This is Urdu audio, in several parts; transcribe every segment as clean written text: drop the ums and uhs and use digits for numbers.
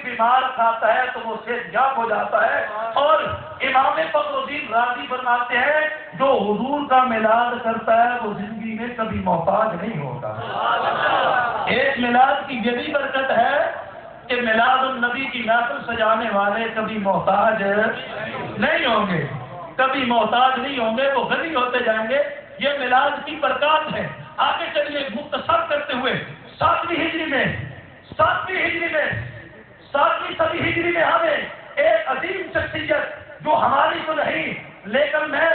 بیمار کھاتا ہے تو وہ صحت یاب ہو جاتا ہے. اور امام فخر الدین رازی فرماتے ہیں جو حضور کا میلاد کرتا ہے وہ زندگی میں کبھی محتاج نہیں ہوگا. ایک میلاد کی یہ بھی برکت ہے کہ میلاد النبی کی محفل سجانے والے کبھی محتاج نہیں ہوں گے، کبھی محتاج نہیں ہوں گے، وہ غنی ہوتے جائیں گے. یہ میلاد کی برکات ہے. آگے چلیے مختصر کرتے ہوئے 7ویں صدی ہجری میں ہمیں ایک عظیم شخصیت جو ہماری تو نہیں لیکن میں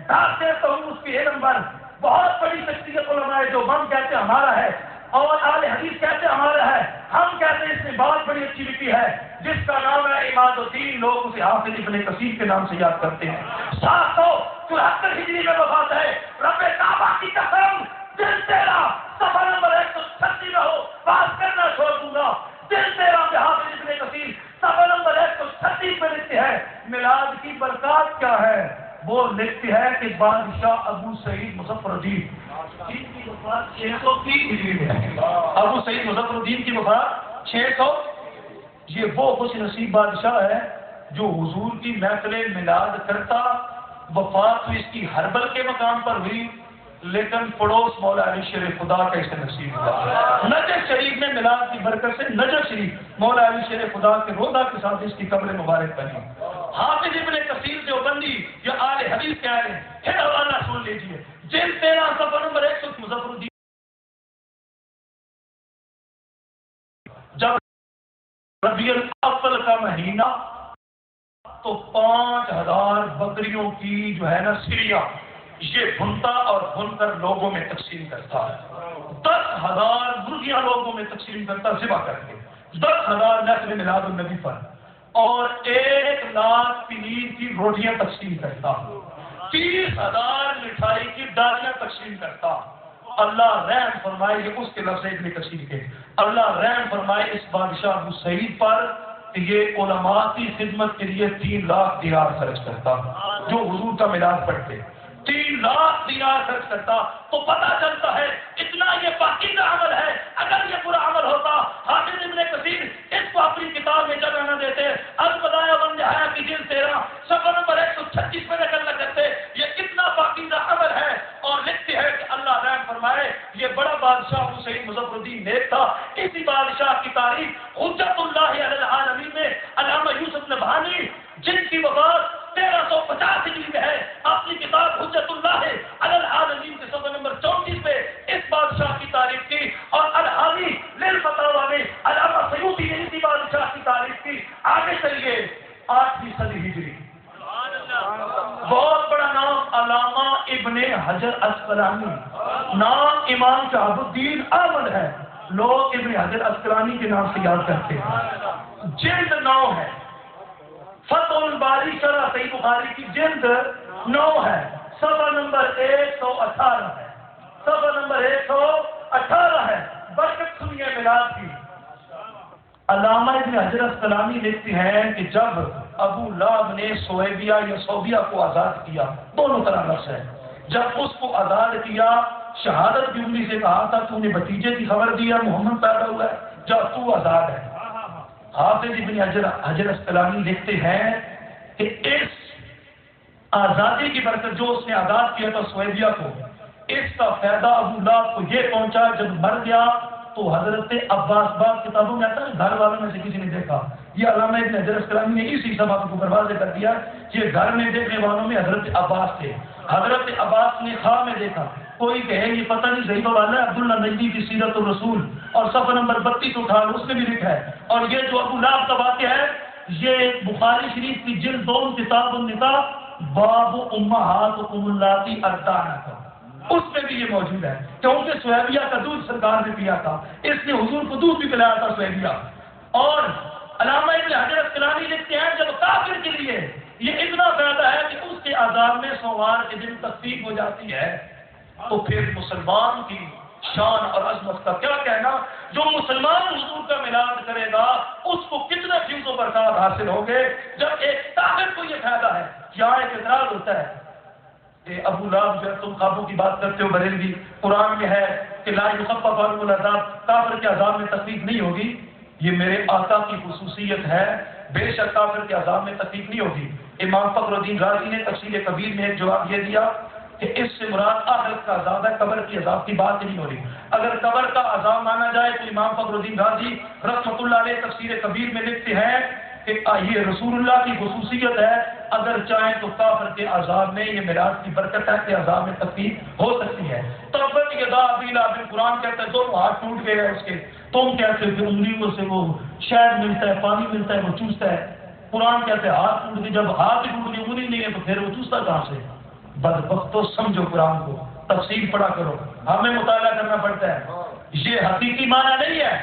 ڈاک دیتا ہوں اس کی علم پر بہت بڑی شخصیت علماء جو ہم کہتے ہیں ہمارا ہے اور اہل حدیث کہتے ہیں ہمارا ہے. ہم کہتے ہیں اس نے بہت بڑی اچھی لکھی ہے جس کا نام ہے عماد الدین. لوگ اسے حافظ ابن کثیر کے نام سے یاد کرتے ہیں. 774 ہجری میں وفات ہے. رب کعبہ کی قسم دل تیرا صفحہ نمبر 136 میں ہو بات کرنا چھوڑ دوں گا. دل تیرا پہ حافظ ابن کثیر صفحہ نمبر 136 میں لکھتے ہیں میلاد کی برکات کیا ہے. وہ لکھتی ہے کہ بادشاہ ابو سعید مظفر الدین کی وفات 630 ہجری میں ہے. ابو سعید مظفر الدین کی وفات 600. یہ وہ خوش نصیب بادشاہ ہے جو حضور کی محفل میلاد کرتا. وفات تو اس کی ہربل کے مقام پر ہوئی لیکن پڑوس مولا علی شیر خدا کا اسے نصیب ہوا. نجف شریف میں میلاد کی برکت سے نجف شریف مولا علی شیر خدا کے روضہ کے ساتھ اس کی قبر مبارک بنی. حافظ ابن کثیر دیوبندی یا آل حدیث کہہ رہے ہیں. پھر حوالہ سن لیجیے جلد 13 صفحہ نمبر 100 مظفر الدین. جب ربیع الاول کا مہینہ تو 5000 بکریوں کی جو ہے نا سیریاں یہ بھنتا اور بھن کر لوگوں میں تقسیم کرتا ہے. 10,000 مرغیاں لوگوں میں تقسیم کرتا ذبح کر کے. 10,000 نسل میلاد النبی پر اور 1 لاکھ پنیر کی روٹیاں تقسیم کرتا. 30,000 مٹھائی کی ڈالیاں تقسیم کرتا. اللہ رحم فرمائے یہ اس کے لفظ ابن کثیر کے. اللہ رحم فرمائے اس بادشاہ ابو سعید پر کہ یہ علماء کی خدمت کے لیے 3 لاکھ دینار خرچ کرتا جو حضور کا میلاد پڑھتے. 3 لاکھ دینار خرچ کرتا. تو پتہ چلتا ہے اتنا یہ پاکیزہ عمل ہے. اگر یہ برا عمل ہوتا حافظ ابن کثیر اس کو اپنی کتاب میں جگہ نہ دیتے. البدایہ و النہایہ کی جلد 13 صفحہ نمبر 136 میں نقل نہ کرتے. یہ کتنا پاکیزہ عمل ہے. اور لکھتے ہیں کہ اللہ رحم فرمائے یہ بڑا بادشاہ ابو سعید مظفر الدین نیک تھا. اسی بادشاہ کی تاریخ حجت اللہ علی العالمین میں علامہ یوسف نبہانی جن کی وفات 1350 ہجری میں ہے اپنی کتاب حجت اللہ علی العالمین کے صفحہ نمبر 34 پہ اس بادشاہ کی تعریف کی. اور الحاوی للفتاوی میں علامہ سیوطی نے اسی بادشاہ کی تعریف کی. آگے چلیے 8ویں صدی ہجری. بہت بڑا نام علامہ ابن حجر اسقلانی. نام امام شہاب الدین احمد ہے. لوگ ابن حجر اسقلانی کے نام سے یاد کرتے ہیں. جلد 9 ہے. فتح الباری شرح صحیح بخاری کی جلد 9 ہے. صفحہ نمبر 118 ہے. صفحہ نمبر 118 ہے. برکت سنیے میلاد کی. علامہ ابن حجر اسقلانی لکھتے ہیں کہ جب ابو لہب نے سویبیا یا صوبیہ کو آزاد کیا دونوں طرح لفظ ہے. جب اس کو آزاد کیا شہادت کی انگلی سے کہا تھا تو نے بھتیجے کی خبر دیا محمد پیدا ہوا ہے جب تو آزاد ہے. حافظ ابن حجر اسقلانی لکھتے ہیں کہ اس آزادی کی برکت جو اس نے آزاد کیا تھا سویبیا کو اس کا فائدہ ابو لہب کو یہ پہنچا. جب مر گیا تو حضرت عباس بعض کتابوں میں آتا ہے گھر والوں میں سے کسی نے دیکھا. یہ علامہ ابن حجر اسقلانی نے اسی سبب کو واضح کر دیا. یہ گھر میں دیکھنے والوں میں حضرت عباس تھے. حضرت عباس نے خواب میں دیکھا. کوئی کہے یہ پتہ نہیں صحیح والا ہے عبداللہ نجدی کی سیرت الرسول اور صفحہ نمبر 32 اٹھا لو اس میں بھی لکھا ہے. اور یہ جو ابو لہب کا واقعہ ہے یہ بخاری شریف کی جلد 2 کتاب النکاح باب امہاتکم اللاتی ارضعنکم اس میں بھی یہ موجود ہے. کیونکہ سویبیہ کا دودھ سرکار نے پیا تھا اس نے حضور کو دودھ بھی پلایا تھا سویبیہ. اور علامہ ابن حجر اسقلانی لکھتے ہیں جب کافر کے لیے یہ اتنا فائدہ ہے کہ اس کے عذاب میں سوموار کے دن تخفیف ہو جاتی ہے تو پھر مسلمان کی شان اور عظمت کا کیا کہنا. جو مسلمان حضور کا میلاد کرے گا اس کو کتنے فیض و برکات حاصل ہوں گے. جب ایک کافر کو یہ فائدہ ہے. یہاں ایک اعتراض ہوتا ہے کہ ابو لہب جو تم خوابوں کی بات کرتے ہو بریلوی قرآن میں ہے کہ لا یخفف عنہم العذاب کافر کے عذاب میں تخفیف نہیں ہوگی. یہ میرے آقا کی خصوصیت ہے، بے شک کافر کے عذاب میں تکلیف نہیں ہوگی۔ امام فخر الدین رازی نے تفسیر کبیر میں ایک جواب یہ دیا کہ اس سے مراد آخرت کا عذاب ہے، قبر کی عذاب کی بات نہیں ہو رہی۔ اگر قبر کا عذاب مانا جائے تو امام فخر الدین رازی رحمۃ اللہ علیہ تفسیر کبیر میں لکھتے ہیں کہ یہ رسول اللہ کی خصوصیت ہے، اگر چاہیں تو کافر کے عذاب میں یہ معراج کی برکت ہے کہ عذاب میں تکلیف ہو سکتی ہے۔ تبت یدا ابی لہب، قرآن کہتا ہے دونوں ہاتھ ٹوٹ گئے ہیں اس کے، تم کہتے ہو کہ انگلیوں سے وہ شہد ملتا ہے، پانی ملتا ہے، وہ چوستا ہے۔ قرآن کہتے ہیں ہاتھ ٹوٹ گئے، جب ہاتھ ٹوٹ گئے انگلی نہیں ہے تو پھر وہ چوستا کہاں سے؟ بدبختو سمجھو قرآن کو، تفسیر پڑھا کرو، ہمیں مطالعہ کرنا پڑتا ہے۔ یہ حقیقی معنی نہیں ہے،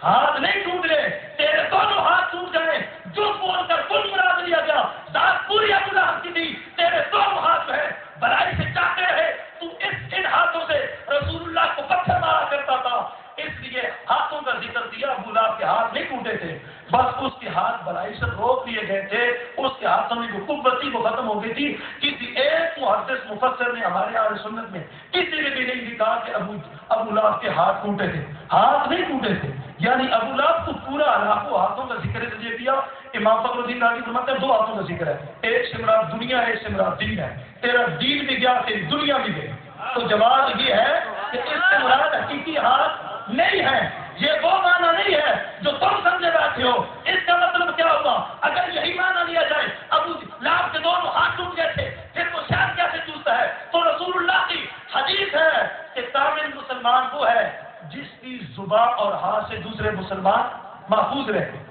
ہاتھ نہیں ٹوٹ رہے، تیرے دونوں ہاتھ ٹوٹ گئے، جو بول کر کل مراد لیا گیا، ذات پوری ابو لہب کی تھی، تیرے دونوں ہاتھ ہے بلائی سے چاہتے رہے، تو ان ہاتھوں سے رسول اللہ کو پتھر مارا کرتا تھا، اس لیے ہاتھوں کا ذکر دیا۔ ابو لہب کے ہاتھ نہیں ٹوٹے تھے، بس اس کے ہاتھ بلائی سے روک لیے گئے تھے، اس کے ہاتھوں میں جو قوت تھی وہ ختم ہو گئی تھی۔ کسی ایک محدث مفسر نے ہمارے اہل سنت میں کسی نے بھی نہیں لکھا کہ ابو لہب کے ہاتھ ٹوٹے تھے، ہاتھ نہیں ٹوٹے تھے، یعنی ابو لہب کو پورا ہلاکو ہاتھوں کا ذکر اس لیے کیا۔ امام فخر الدین رازی فرماتے ہیں دو ہاتھوں کا ذکر ہے، ایک سے مراد دنیا ہے، ایک سے مراد دین ہے، تیرا دین بھی گیا تیری دنیا بھی گئی۔ تو جواب یہ ہے کہ اس سے مراد حقیقی ہاتھ نہیں ہے، یہ وہ معنی نہیں ہے جو تم سمجھے بیٹھے ہو۔ اس کا مطلب کیا ہوگا اگر یہی معنی لیا جائے ابو لہب کے دونوں ہاتھ ٹوٹ گئے تھے، پھر وہ شاید کیسے چوستا ہے؟ تو رسول اللہ کی حدیث ہے کہ کامل مسلمان وہ ہے جس کی زبان اور ہاتھ سے دوسرے مسلمان محفوظ رہے،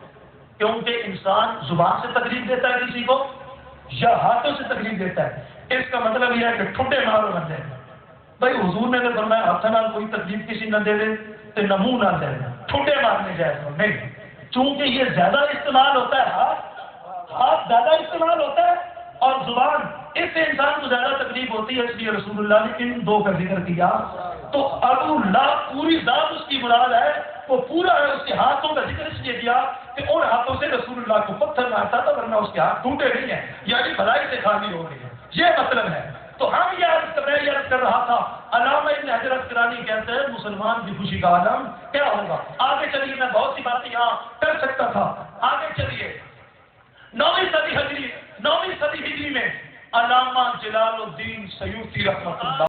کیونکہ انسان زبان سے تکلیف دیتا ہے کسی کو یا ہاتھوں سے تکلیف دیتا ہے۔ اس کا مطلب یہ ہے کہ ٹھٹے مارو بن جائے۔ بھائی حضور نے اگر فرمایا ہاتھ نال کوئی تکلیف کسی نہ دے دے تو نہ منہ نہ دے دے، ٹھٹے مارنے جائے تو نہیں، چونکہ یہ زیادہ استعمال ہوتا ہے، ہاتھ زیادہ استعمال ہوتا ہے اور زبان، اس سے انسان کو زیادہ تکلیف ہوتی ہے، اس لیے رسول اللہ نے ان دو کا ذکر کیا۔ تو ابو لہب پوری ذات اس کی مراد ہے، وہ پورا ہے، اس کے ہاتھوں کا ذکر اس لیے کیا کہ ان ہاتھوں سے رسول اللہ کو پتھر مارتا تھا، ورنہ اس کے ہاتھ ٹوٹے نہیں ہیں، یعنی بھلائی سے خالی ہو گئی ہے، یہ مطلب ہے۔ تو ہم یہ عرض کر رہا تھا، علامہ ابن حجر اسقلانی کہتے ہیں مسلمان کی خوشی کا عالم کیا ہوگا۔ آگے چلیے، میں بہت سی باتیں یہاں کر سکتا تھا، آگے چلیے۔ 9ویں صدی ہجری میں علامہ جلال الدین سیوطی رحمۃ اللہ